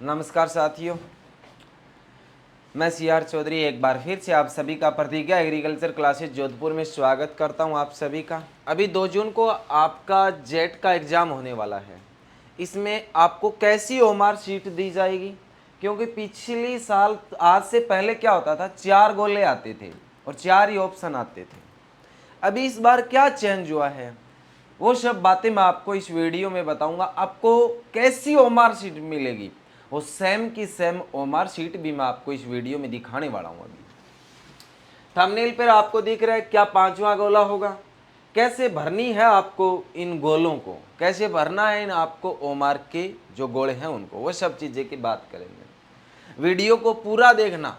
नमस्कार साथियों, मैं सीआर चौधरी एक बार फिर से आप सभी का प्रतिज्ञा एग्रीकल्चर क्लासेज जोधपुर में स्वागत करता हूं आप सभी का। अभी 2 जून को आपका जेट का एग्ज़ाम होने वाला है। इसमें आपको कैसी ओमार शीट दी जाएगी, क्योंकि पिछली साल आज से पहले क्या होता था, 4 गोले आते थे और 4 ही ऑप्शन आते थे। अभी इस बार क्या चेंज हुआ है, वो सब बातें मैं आपको इस वीडियो में बताऊंगा। आपको कैसी ओमार शीट मिलेगी, वो सेम की सेम ओमार शीट भी मैं आपको इस वीडियो में दिखाने वाला हूं। अभी थंबनेल पर आपको दिख रहा है क्या 5वां गोला होगा, कैसे भरनी है आपको इन गोलों को, कैसे भरना है इन आपको ओमार के जो गोले हैं उनको, वो सब चीज़ें की बात करेंगे। वीडियो को पूरा देखना,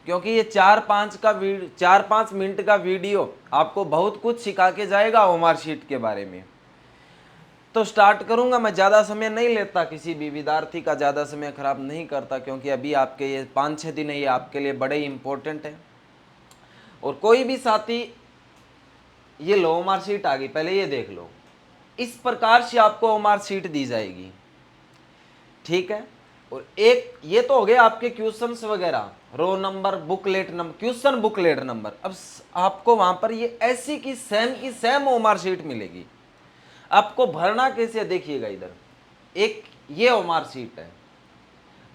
क्योंकि ये 4-5 मिनट का वीडियो आपको बहुत कुछ सिखा के जाएगा ओमार शीट के बारे में। तो स्टार्ट करूंगा। मैं ज़्यादा समय नहीं लेता, किसी भी विद्यार्थी का ज़्यादा समय खराब नहीं करता, क्योंकि अभी आपके ये 5-6 दिन है, ये आपके लिए बड़े इंपॉर्टेंट है। और कोई भी साथी, ये लो ओमार शीट आ गई, पहले ये देख लो। इस प्रकार से आपको ओमार शीट दी जाएगी, ठीक है। और एक ये तो हो गए आपके क्वेश्चंस वगैरह, row number, booklet number, question booklet number. अब आपको वहां पर ये ऐसी की सेम ओमार शीट मिलेगी। आपको भरना कैसे, देखिएगा इधर एक ये ओमार शीट है,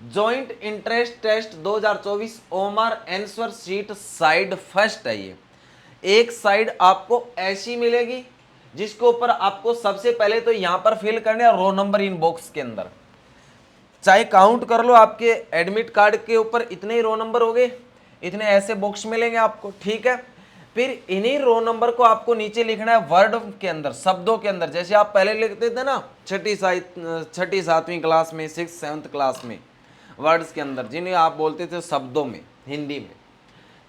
joint interest test 2024 OMR answer sheet side first है। ये एक साइड आपको ऐसी मिलेगी, जिसके ऊपर आपको सबसे पहले तो यहां पर फिल करने है रो नंबर इन बॉक्स के अंदर। चाहे काउंट कर लो, आपके एडमिट कार्ड के ऊपर इतने ही रो नंबर हो गए, इतने ऐसे बॉक्स मिलेंगे आपको, ठीक है। फिर इन्हीं रो नंबर को आपको नीचे लिखना है वर्ड के अंदर, शब्दों के अंदर, जैसे आप पहले लिखते थे ना छठी 7वीं क्लास में, 6th-7th क्लास में, वर्ड्स के अंदर जिन्हें आप बोलते थे शब्दों में हिंदी में।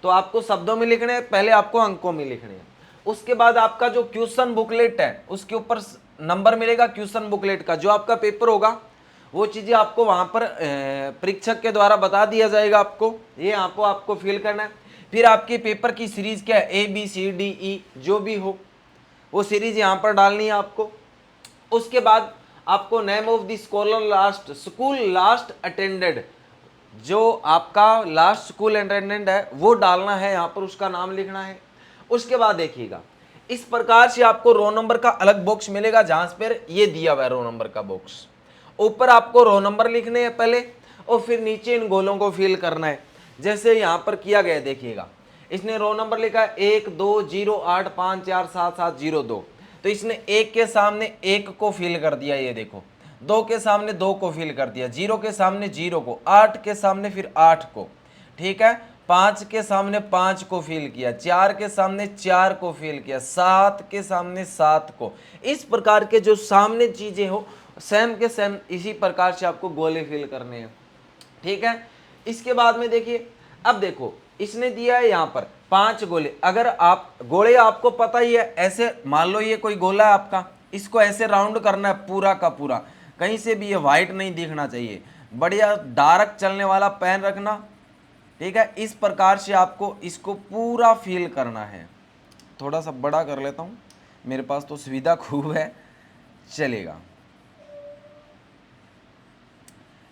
तो आपको शब्दों में लिखने हैं, पहले आपको अंकों में लिखने हैं। उसके बाद आपका जो क्वेश्चन बुकलेट है उसके ऊपर नंबर मिलेगा क्वेश्चन बुकलेट का। जो आपका पेपर होगा वो चीज़ें आपको वहाँ पर परीक्षक के द्वारा बता दिया जाएगा आपको, ये आपको फिल करना है। फिर आपके पेपर की सीरीज क्या है, ABCDE जो भी हो वो सीरीज यहाँ पर डालनी है आपको। उसके बाद आपको name of the school last attended, जो आपका लास्ट स्कूल अटेंडेंट है वो डालना है यहाँ पर, उसका नाम लिखना है। उसके बाद देखिएगा इस प्रकार से आपको रो नंबर का अलग बॉक्स मिलेगा, जहां पर ये दिया हुआ है रो नंबर का बॉक्स। ऊपर आपको रो नंबर लिखने हैं पहले, और फिर नीचे इन गोलों को फिल करना है, जैसे यहां पर किया गया है। देखिएगा इसने रो नंबर लिखा है 12085477702, तो इसने 1 के सामने 1 को फिल कर दिया, ये देखो। 2 के सामने 2 को फिल कर दिया, 0 के सामने 0 को, 8 के सामने फिर 8 को, ठीक है। 5 के सामने 5 को फिल किया, 4 के सामने 4 को फिल किया, 7 के सामने 7 को। इस प्रकार के जो सामने चीजें हो सेम के सेम इसी प्रकार से आपको गोले फिल करने हैं, ठीक है। इसके बाद में देखिए, अब देखो इसने दिया है यहाँ पर 5 गोले। अगर आप गोले आपको पता ही है, ऐसे मान लो ये कोई गोला है आपका, इसको ऐसे राउंड करना है पूरा का पूरा, कहीं से भी ये व्हाइट नहीं दिखना चाहिए, बढ़िया डार्क चलने वाला पेन रखना, ठीक है। इस प्रकार से आपको इसको पूरा फिल करना है। थोड़ा सा बड़ा कर लेता हूँ, मेरे पास तो सुविधा खूब है, चलेगा।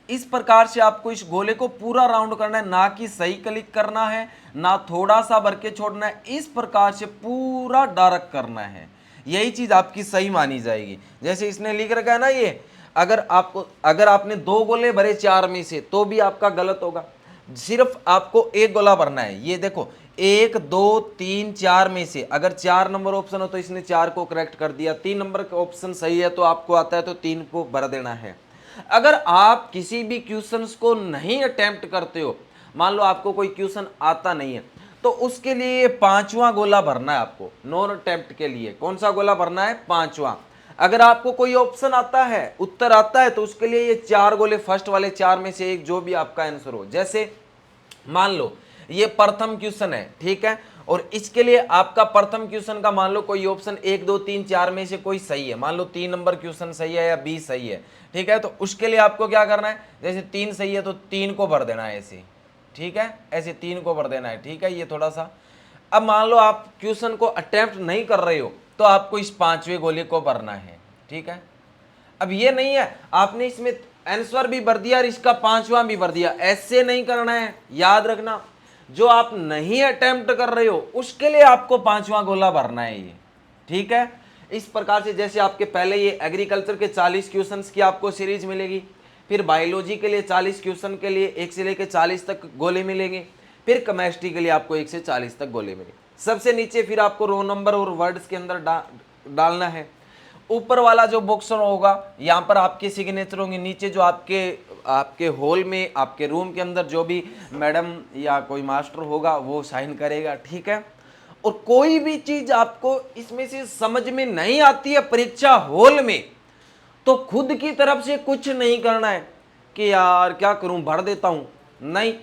इस प्रकार से आपको इस गोले को पूरा राउंड करना है, ना कि सही क्लिक करना है, ना थोड़ा सा भर के छोड़ना है। इस प्रकार से पूरा डार्क करना है, यही चीज आपकी सही मानी जाएगी। जैसे इसने लिख रखा है ना, ये अगर आपने 2 गोले भरे 4 में से तो भी आपका गलत होगा। सिर्फ आपको 1 गोला भरना है। ये देखो 1 2 3 4 में से अगर 4 नंबर ऑप्शन हो तो इसने 4 को करेक्ट कर दिया, 3 नंबर का ऑप्शन सही है तो आपको आता है तो 3 को भर देना है। अगर आप किसी भी क्वेश्चंस को नहीं अटेम्प्ट करते हो, मान लो आपको कोई क्वेश्चन आता नहीं है, तो उसके लिए 5वां गोला भरना है आपको। नॉन अटेम्प्ट के लिए कौन सा गोला भरना है, 5वां। अगर आपको कोई ऑप्शन आता है, उत्तर आता है, तो उसके लिए ये 4 गोले, फर्स्ट वाले 4 में से एक जो भी आपका आंसर हो। जैसे मान लो ये प्रथम क्वेश्चन है, ठीक है, और इसके लिए आपका प्रथम क्वेश्चन का मान लो कोई ऑप्शन 1 2 3 4 में से कोई सही है, मान लो 3 नंबर क्वेश्चन सही है या 20 सही है, ठीक है। तो उसके लिए आपको क्या करना है, जैसे 3 सही है तो 3 को भर देना है ऐसे, ठीक है, ऐसे 3 को भर देना है, ठीक है। ये थोड़ा सा, अब मान लो आप क्वेश्चन को अटेम्प्ट नहीं कर रहे हो तो आपको इस 5वें गोले को भरना है, ठीक है। अब ये नहीं है आपने इसमें आंसर भी भर दिया और इसका पांचवा भी भर दिया, ऐसे नहीं करना है। याद रखना, जो आप नहीं अटेम्प्ट कर रहे हो उसके लिए आपको पांचवा गोला भरना है ये, ठीक है। इस प्रकार से जैसे आपके पहले ये एग्रीकल्चर के 40 क्वेश्चंस की आपको सीरीज मिलेगी, फिर बायोलॉजी के लिए 40 क्वेश्चन के लिए 1 से लेकर 40 तक गोले मिलेंगे, फिर केमिस्ट्री के लिए आपको 1 से 40 तक गोले मिलेंगे। सबसे नीचे फिर आपको रो नंबर और वर्ड्स के अंदर डालना है। ऊपर वाला जो बॉक्स होगा यहाँ पर आपके सिग्नेचर होंगे, नीचे जो आपके हॉल में आपके रूम के अंदर जो भी मैडम या कोई मास्टर होगा वो साइन करेगा, ठीक है। और कोई भी चीज आपको इसमें से समझ में नहीं आती है परीक्षा हॉल में, तो खुद की तरफ से कुछ नहीं करना है कि यार क्या करूं भर देता हूं, नहीं।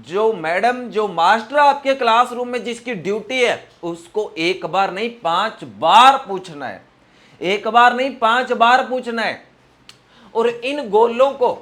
जो मैडम जो मास्टर आपके क्लासरूम में जिसकी ड्यूटी है उसको एक बार नहीं 5 बार पूछना है, एक बार नहीं 5 बार पूछना है। और इन गोलों को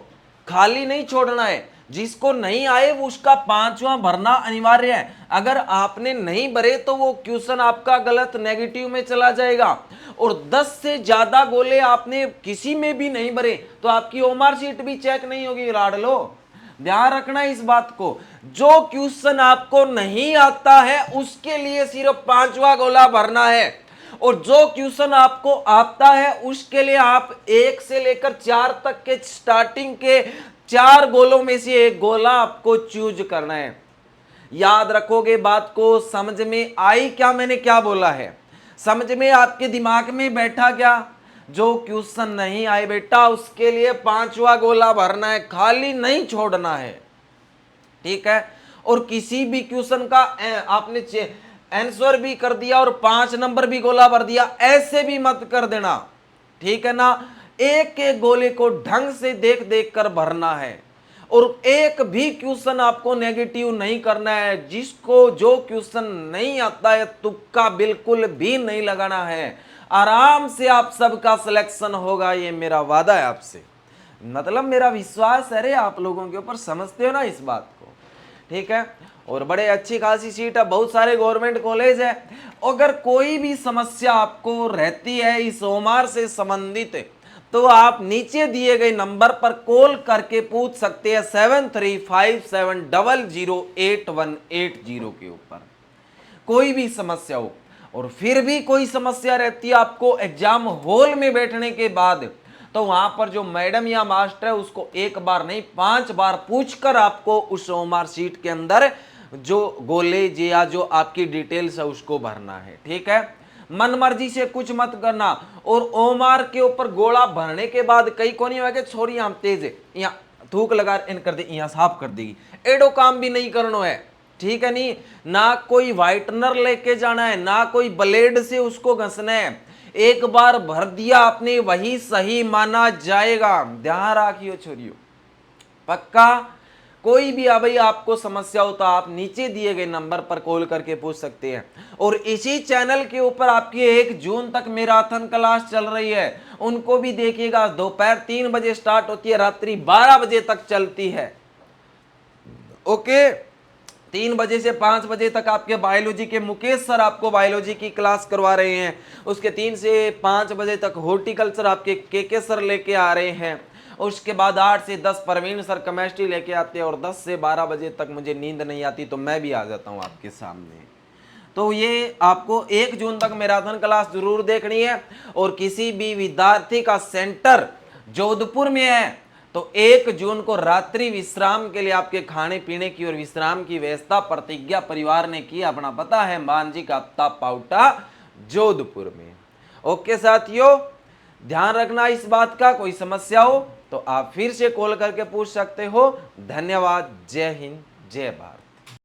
खाली नहीं छोड़ना है, जिसको नहीं आए वो उसका पांचवा भरना अनिवार्य है। अगर आपने नहीं भरे तो वो क्वेश्चन आपका गलत नेगेटिव में चला जाएगा। और 10 से ज्यादा गोले आपने किसी में भी नहीं भरे तो आपकी ओमार शीट भी चेक नहीं होगी, लाडलो। ध्यान रखना इस बात को, जो क्वेश्चन आपको नहीं आता है उसके लिए सिर्फ पांचवा गोला भरना है, और जो क्वेश्चन आपको आता है उसके लिए आप 1 से लेकर 4 तक के स्टार्टिंग के 4 गोलों में से एक गोला आपको चूज करना है। याद रखोगे बात को, समझ में आई क्या मैंने क्या बोला है, समझ में आपके दिमाग में बैठा क्या। जो क्वेश्चन नहीं आए बेटा उसके लिए पांचवा गोला भरना है, खाली नहीं छोड़ना है, ठीक है। और किसी भी क्वेश्चन का आपने आंसर भी कर दिया और 5 नंबर भी गोला भर दिया, ऐसे भी मत कर देना, ठीक है ना। एक एक गोले को ढंग से देख देख कर भरना है, और एक भी क्वेश्चन आपको नेगेटिव नहीं करना है। जिसको जो क्वेश्चन नहीं आता है तुक्का बिल्कुल भी नहीं लगाना है, आराम से आप सबका सिलेक्शन होगा, ये मेरा वादा है आपसे, मतलब मेरा विश्वास है रे आप लोगों के ऊपर, समझते हो ना इस बात को, ठीक है। और बड़े अच्छी खासी सीट है, बहुत सारे गवर्नमेंट कॉलेज है। अगर कोई भी समस्या आपको रहती है इस ओमार से संबंधित तो आप नीचे दिए गए नंबर पर कॉल करके पूछ सकते हैं 7357008180 के ऊपर, कोई भी समस्या हो। और फिर भी कोई समस्या रहती है आपको एग्जाम हॉल में बैठने के बाद, तो वहां पर जो मैडम या मास्टर है उसको एक बार नहीं 5 बार पूछकर आपको उस ओमार शीट के अंदर जो गोले या जो आपकी डिटेल्स है उसको भरना है, ठीक है। मन मर्जी से कुछ मत करना। और ओमार के ऊपर गोला भरने के बाद कई को नहीं होगा छोरी हम तेज है यहाँ थूक लगा इन कर दे, यहाँ साफ कर देगी, एडो काम भी नहीं करना है, ठीक है। नहीं, ना कोई व्हाइटनर लेके जाना है, ना कोई ब्लेड से उसको घसना है, एक बार भर दिया आपने वही सही माना जाएगा। ध्यान रखियो छोरियो, पक्का। कोई भी भाई आपको समस्या हो तो आप नीचे दिए गए नंबर पर कॉल करके पूछ सकते हैं। और इसी चैनल के ऊपर आपकी 1 जून तक मैराथन क्लास चल रही है, उनको भी देखिएगा। दोपहर 3 बजे स्टार्ट होती है, रात्रि 12 बजे तक चलती है, ओके। 3 बजे से 5 बजे तक आपके बायोलॉजी के मुकेश सर आपको बायोलॉजी की क्लास करवा रहे हैं। उसके 3 से 5 बजे तक हॉर्टिकल्चर आपके के सर लेके आ रहे हैं। उसके बाद 8 से 10 प्रवीण सर केमिस्ट्री लेके आते हैं। और 10 से 12 बजे तक मुझे नींद नहीं आती तो मैं भी आ जाता हूँ आपके सामने। तो ये आपको 1 जून तक मैराथन क्लास जरूर देखनी है। और किसी भी विद्यार्थी का सेंटर जोधपुर में है तो 1 जून को रात्रि विश्राम के लिए आपके खाने पीने की और विश्राम की व्यवस्था प्रतिज्ञा परिवार ने की, अपना पता है मानजी का पाउटा जोधपुर में। ओके साथियों, ध्यान रखना इस बात का, कोई समस्या हो तो आप फिर से कॉल करके पूछ सकते हो। धन्यवाद, जय हिंद, जय भारत।